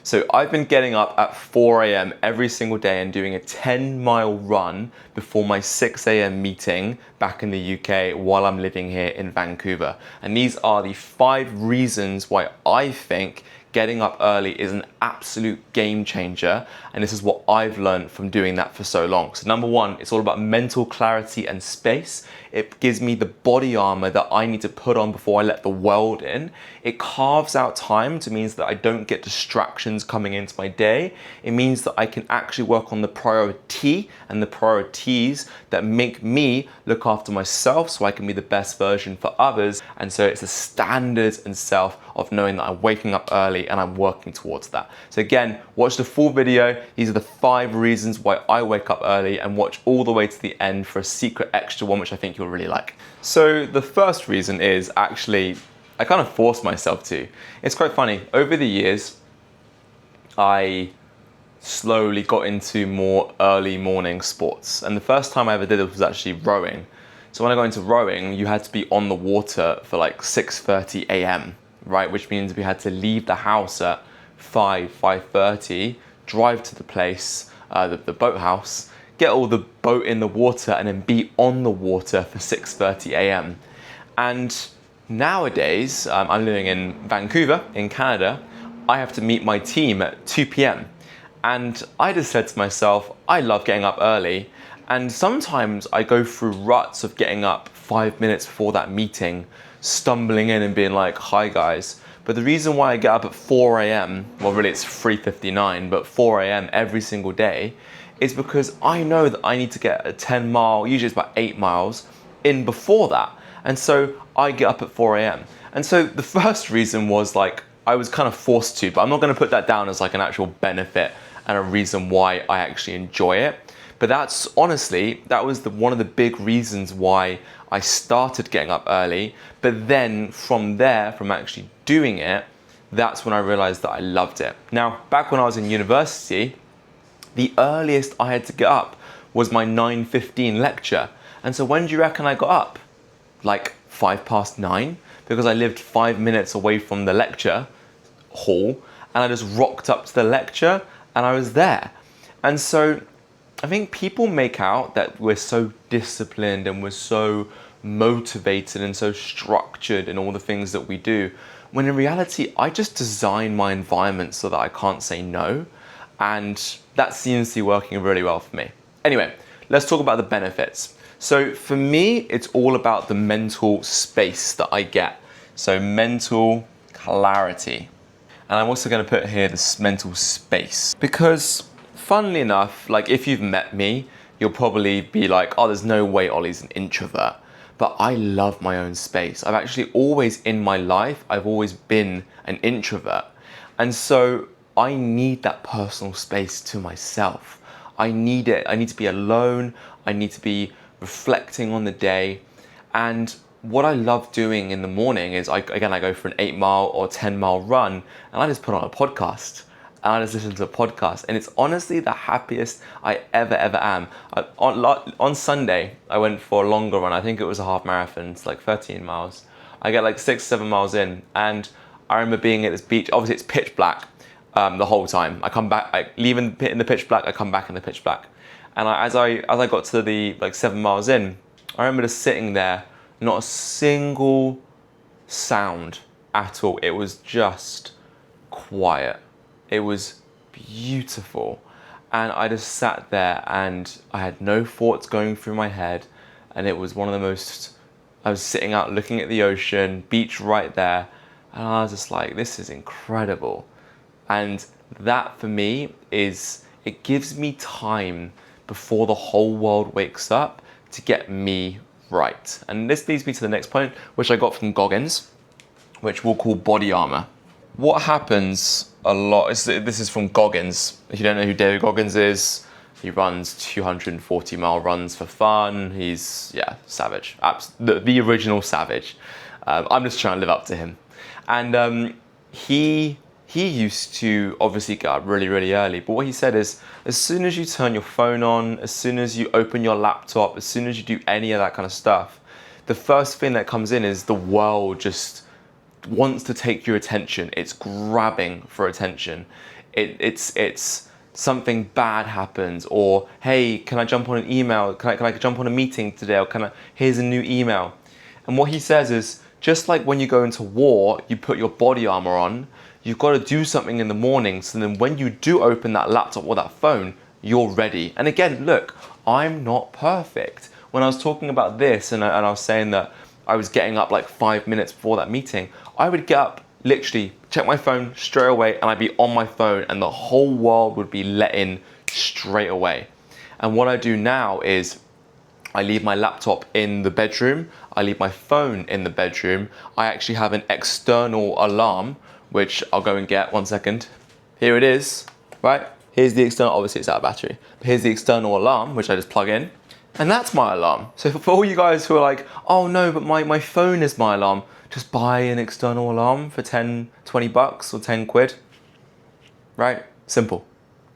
So I've been getting up at 4 a.m. every single day and doing a 10-mile run before my 6 a.m. meeting back in the UK while I'm living here in Vancouver. And these are the 5 reasons why I think getting up early is an absolute game changer, and this is what I've learned from doing that for so long. So number 1, it's all about mental clarity and space. It gives me the body armor that I need to put on before I let the world in. It carves out time, which means that I don't get distractions coming into my day. It means that I can actually work on the priority and the priorities that make me look after myself so I can be the best version for others. And so it's the standards and self of knowing that I'm waking up early and I'm working towards that. So again, watch the full video. These are the 5 reasons why I wake up early, and watch all the way to the end for a secret extra one, which I think you'll really like. So the first reason is actually, I kind of forced myself to. It's quite funny. Over the years, I slowly got into more early morning sports. And the first time I ever did it was actually rowing. So when I got into rowing, you had to be on the water for like 6:30 a.m., right? Which means we had to leave the house at 5:30, drive to the place, the boathouse, get all the boat in the water, and then be on the water for 6:30 a.m. And nowadays, I'm living in Vancouver, in Canada. I have to meet my team at 2 p.m. And I just said to myself, I love getting up early. And sometimes I go through ruts of getting up 5 minutes before that meeting, stumbling in and being like, hi guys. But the reason why I get up at 4 a.m., well really it's 3:59, but 4 a.m. every single day, is because I know that I need to get a 10 mile, usually it's about 8 miles, in before that. And so I get up at 4 a.m. And so the first reason was like, I was kind of forced to, but I'm not gonna put that down as like an actual benefit and a reason why I actually enjoy it. But that's honestly, that was one of the big reasons why I started getting up early. But then from there, from actually doing it, that's when I realized that I loved it. Now, back when I was in university, the earliest I had to get up was my 9:15 lecture. And so when do you reckon I got up? Like 9:05, because I lived 5 minutes away from the lecture hall, and I just rocked up to the lecture and I was there. And so I think people make out that we're so disciplined and we're so motivated and so structured in all the things that we do, when in reality, I just design my environment so that I can't say no. And that seems to be working really well for me. Anyway, let's talk about the benefits. So for me, it's all about the mental space that I get. So mental clarity. And I'm also going to put here this mental space, because funnily enough, like if you've met me, you'll probably be like, oh, there's no way Ollie's an introvert. But I love my own space. I've actually always in my life, I've always been an introvert. And so I need that personal space to myself. I need it. I need to be alone. I need to be reflecting on the day. And what I love doing in the morning is, I go for an 8-mile or 10-mile run, and I just put on a podcast. And I just listen to a podcast, and it's honestly the happiest I ever am. On Sunday, I went for a longer run. I think it was a half marathon. It's like 13 miles. I get like 6-7 miles in, and I remember being at this beach. Obviously, it's pitch black the whole time. I come back, I leave in the pitch black. I come back in the pitch black. And as I got to the 7 miles in, I remember just sitting there, not a single sound at all. It was just quiet. It was beautiful. And I just sat there and I had no thoughts going through my head. And it was one of the most, I was sitting out looking at the ocean, beach right there. And I was just like, this is incredible. And that for me is, it gives me time before the whole world wakes up to get me right. And this leads me to the next point, which I got from Goggins, which we'll call body armor. What happens a lot, this is from Goggins. If you don't know who David Goggins is, he runs 240-mile runs for fun. He's, savage. The original savage. I'm just trying to live up to him. And he used to obviously get up really, really early. But what he said is, as soon as you turn your phone on, as soon as you open your laptop, as soon as you do any of that kind of stuff, the first thing that comes in is the world just wants to take your attention. It's grabbing for attention. It's something bad happens, or hey, can I jump on an email? Can I jump on a meeting today? Or here's a new email. And what he says is, just like when you go into war, you put your body armor on, you've got to do something in the morning, so then when you do open that laptop or that phone, you're ready. And again, look, I'm not perfect. When I was talking about this and I was saying that I was getting up like 5 minutes before that meeting, I would get up, literally check my phone straight away, and I'd be on my phone and the whole world would be let in straight away. And what I do now is I leave my laptop in the bedroom, I leave my phone in the bedroom. I actually have an external alarm, which I'll go and get, 1 second. Here it is, right? Here's the external, obviously it's out of battery, but here's the external alarm, which I just plug in, and that's my alarm. So for all you guys who are like, oh no, but my phone is my alarm, just buy an external alarm for 10, 20 bucks or 10 quid, right? Simple.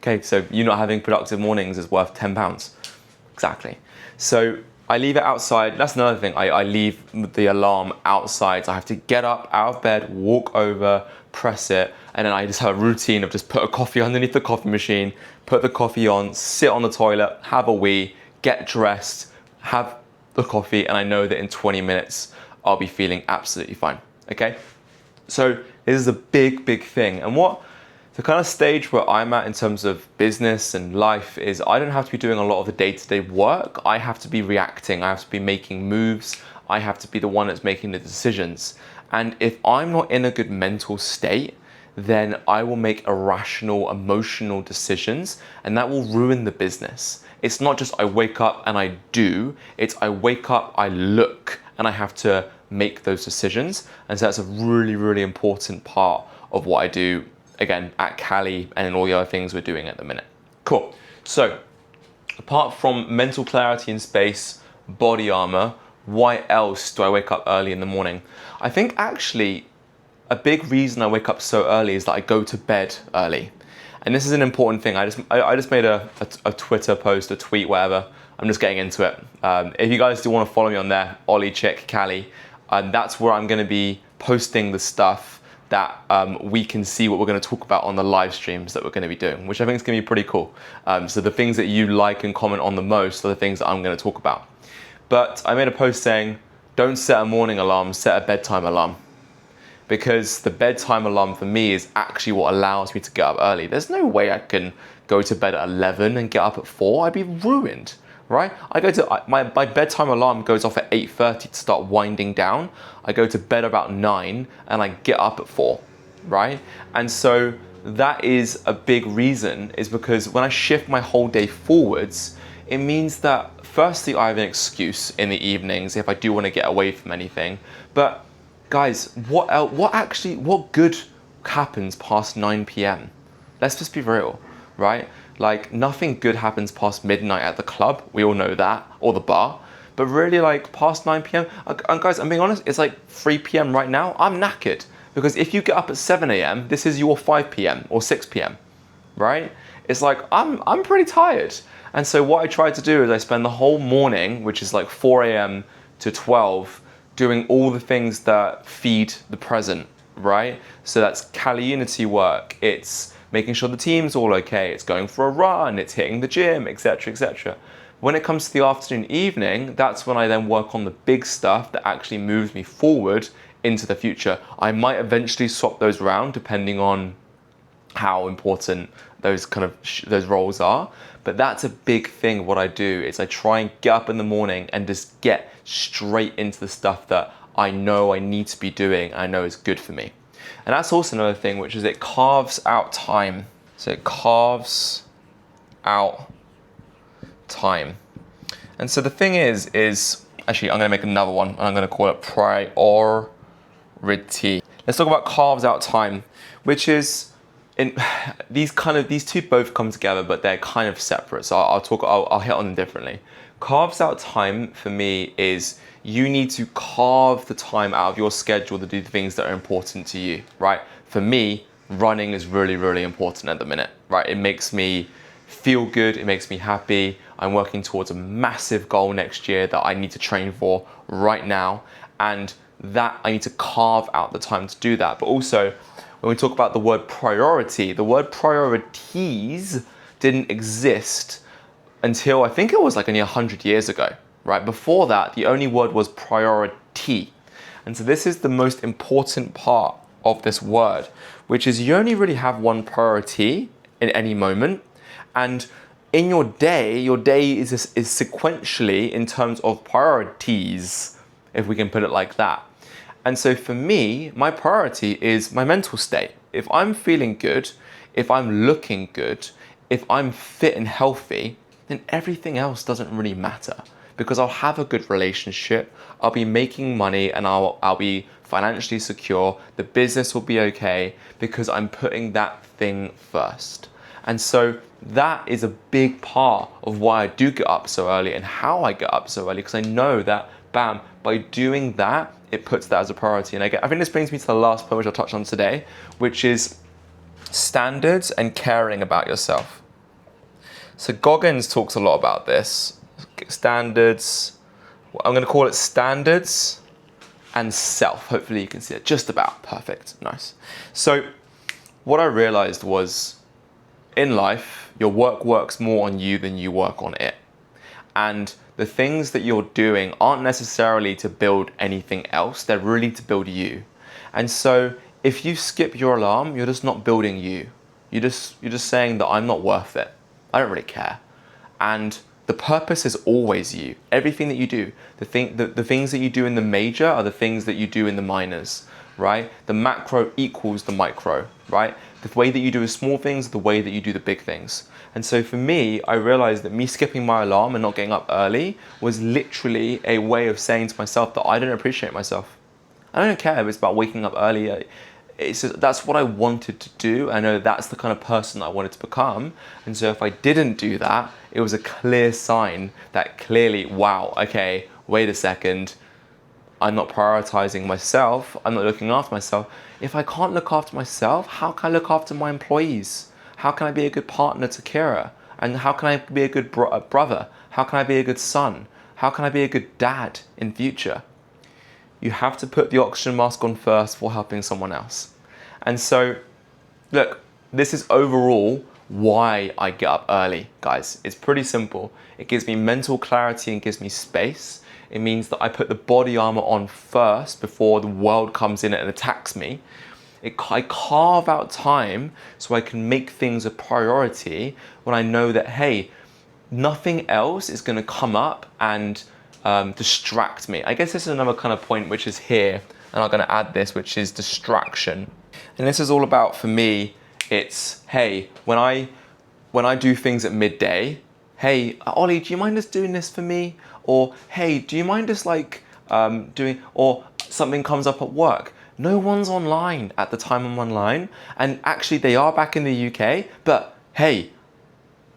Okay, so you not having productive mornings is worth 10 pounds. Exactly. So I leave it outside. That's another thing. I leave the alarm outside. So I have to get up out of bed, walk over, press it, and then I just have a routine of just put a coffee underneath the coffee machine, put the coffee on, sit on the toilet, have a wee, get dressed, have the coffee, and I know that in 20 minutes I'll be feeling absolutely fine. Okay? So this is a big, big thing. And what the kind of stage where I'm at in terms of business and life is I don't have to be doing a lot of the day-to-day work. I have to be reacting. I have to be making moves. I have to be the one that's making the decisions. And if I'm not in a good mental state, then I will make irrational, emotional decisions, and that will ruin the business. It's not just I wake up and I do, it's I wake up, I look, and I have to make those decisions. And so that's a really, really important part of what I do, again, at Cali and in all the other things we're doing at the minute. Cool. So apart from mental clarity in space, body armor, why else do I wake up early in the morning? I think actually a big reason I wake up so early is that I go to bed early. And this is an important thing. I just made a Twitter post, a tweet, whatever. I'm just getting into it. If you guys do want to follow me on there, Ollie Chick Cali, that's where I'm going to be posting the stuff that we can see what we're going to talk about on the live streams that we're going to be doing, which I think is going to be pretty cool. So the things that you like and comment on the most are the things that I'm going to talk about. But I made a post saying, don't set a morning alarm, set a bedtime alarm. Because the bedtime alarm for me is actually what allows me to get up early. There's no way I can go to bed at 11 and get up at 4. I'd be ruined, right? My bedtime alarm goes off at 8:30 to start winding down. I go to bed about 9 and I get up at 4, right? And so that is a big reason, is because when I shift my whole day forwards, it means that firstly I have an excuse in the evenings if I do want to get away from anything. But guys, what good happens past 9 p.m? Let's just be real, right? Like nothing good happens past midnight at the club. We all know that, or the bar. But really, like past 9 p.m, and guys, I'm being honest, it's like 3 p.m. right now. I'm knackered because if you get up at 7 a.m, this is your 5 p.m. or 6 p.m, right? It's like I'm pretty tired. And so what I try to do is I spend the whole morning, which is like 4 a.m. to 12, doing all the things that feed the present, right? So that's Cali Unity work, it's making sure the team's all okay, it's going for a run, it's hitting the gym, etc., etc. When it comes to the afternoon, evening, that's when I then work on the big stuff that actually moves me forward into the future. I might eventually swap those around depending on how important those those roles are. But that's a big thing. What I do is I try and get up in the morning and just get straight into the stuff that I know I need to be doing, I know is good for me. And that's also another thing, which is it carves out time. So it carves out time. And so the thing is actually I'm gonna make another one and I'm gonna call it priority. Let's talk about carves out time, which is these two both come together, but they're kind of separate. So I'll hit on them differently. Carves out time for me is you need to carve the time out of your schedule to do the things that are important to you, right? For me, running is really, really important at the minute, right? It makes me feel good, it makes me happy. I'm working towards a massive goal next year that I need to train for right now, and that I need to carve out the time to do that. But also, when we talk about the word priority, the word priorities didn't exist until I think it was like only 100 years ago, right? Before that, the only word was priority. And so this is the most important part of this word, which is you only really have one priority in any moment. And in your day is sequentially in terms of priorities, if we can put it like that. And so for me, my priority is my mental state. If I'm feeling good, if I'm looking good, if I'm fit and healthy, then everything else doesn't really matter, because I'll have a good relationship, I'll be making money, and I'll be financially secure, the business will be okay, because I'm putting that thing first. And so that is a big part of why I do get up so early and how I get up so early, because I know that, bam, by doing that, it puts that as a priority. And I think this brings me to the last point, which I'll touch on today, which is standards and caring about yourself. So Goggins talks a lot about this. Standards, I'm going to call it standards and self. Hopefully you can see it. Just about. Perfect. Nice. So what I realized was, in life, your work works more on you than you work on it. And the things that you're doing aren't necessarily to build anything else. They're really to build you. And so if you skip your alarm, you're just not building you. You're just saying that I'm not worth it. I don't really care. And the purpose is always you. Everything that you do, the things that you do in the major are the things that you do in the minors, right? The macro equals the micro, right? The way that you do the small things, the way that you do the big things. And so for me, I realized that me skipping my alarm and not getting up early was literally a way of saying to myself that I don't appreciate myself. I don't care if it's about waking up early. It's just, that's what I wanted to do. I know that's the kind of person I wanted to become. And so if I didn't do that, it was a clear sign that clearly, wow, okay, wait a second, I'm not prioritizing myself, I'm not looking after myself. If I can't look after myself, how can I look after my employees? How can I be a good partner to Kira? And how can I be a good brother? How can I be a good son? How can I be a good dad in future? You have to put the oxygen mask on first before helping someone else. And so, look, this is overall why I get up early, guys. It's pretty simple. It gives me mental clarity and gives me space. It means that I put the body armor on first before the world comes in and attacks me. I carve out time so I can make things a priority when I know that, hey, nothing else is going to come up and distract me. I guess this is another kind of point which is here, and I'm going to add this, which is distraction. And this is all about, for me, it's, hey, when I do things at midday, hey, Ollie, do you mind just doing this for me? Or, hey, do you mind just like doing, or something comes up at work. No one's online at the time I'm online. And actually they are back in the UK, but hey,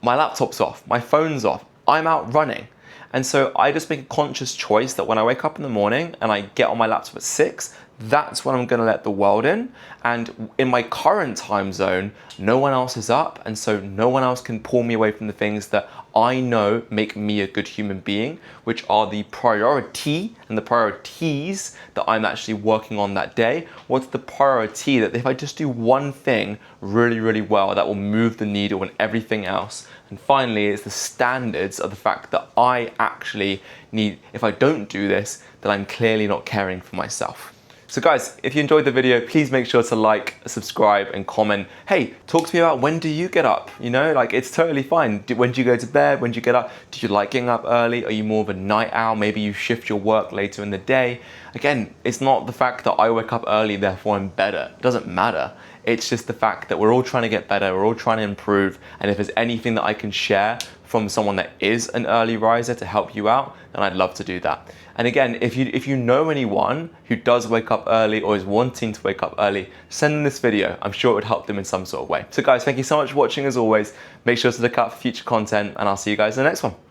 my laptop's off, my phone's off, I'm out running. And so I just make a conscious choice that when I wake up in the morning and I get on my laptop at 6, that's when I'm gonna let the world in. And in my current time zone, no one else is up, and so no one else can pull me away from the things that I know make me a good human being, which are the priority and the priorities that I'm actually working on that day. What's the priority that if I just do one thing really, really well, that will move the needle and everything else? And finally, it's the standards of the fact that I actually need, if I don't do this, then I'm clearly not caring for myself. So guys, if you enjoyed the video, please make sure to like, subscribe, and comment. Hey, talk to me about when do you get up? You know, like it's totally fine. When do you go to bed? When do you get up? Do you like getting up early? Are you more of a night owl? Maybe you shift your work later in the day. Again, it's not the fact that I wake up early, therefore I'm better. It doesn't matter. It's just the fact that we're all trying to get better, we're all trying to improve, and if there's anything that I can share from someone that is an early riser to help you out, then I'd love to do that. And again, if you know anyone who does wake up early or is wanting to wake up early, send them this video. I'm sure it would help them in some sort of way. So guys, thank you so much for watching as always. Make sure to look out for future content, and I'll see you guys in the next one.